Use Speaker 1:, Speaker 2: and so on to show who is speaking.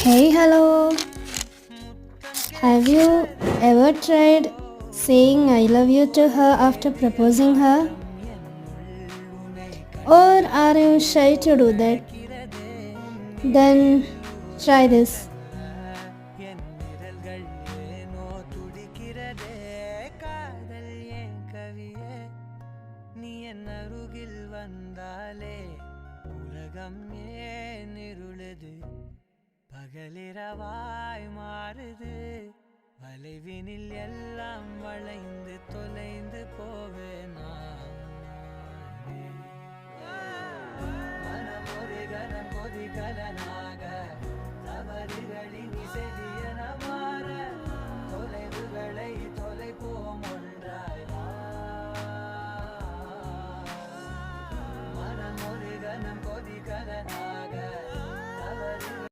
Speaker 1: Hey, hello. Have you ever tried saying I love you to her after proposing her? Or are you shy to do that? Then try this.
Speaker 2: என் விரல்கள் ஏனோ துடிக்கிறதே காதல் ஏன் கவியே நீ என் அருகில் வந்தாலே உலகம் ஏன் இருளுது பகலிரவாய் மாறுது வளைவினில் எல்லாம் வளைந்து தொலைந்து போவேனா மனம் ஒரு கனம் கொதிகலனாக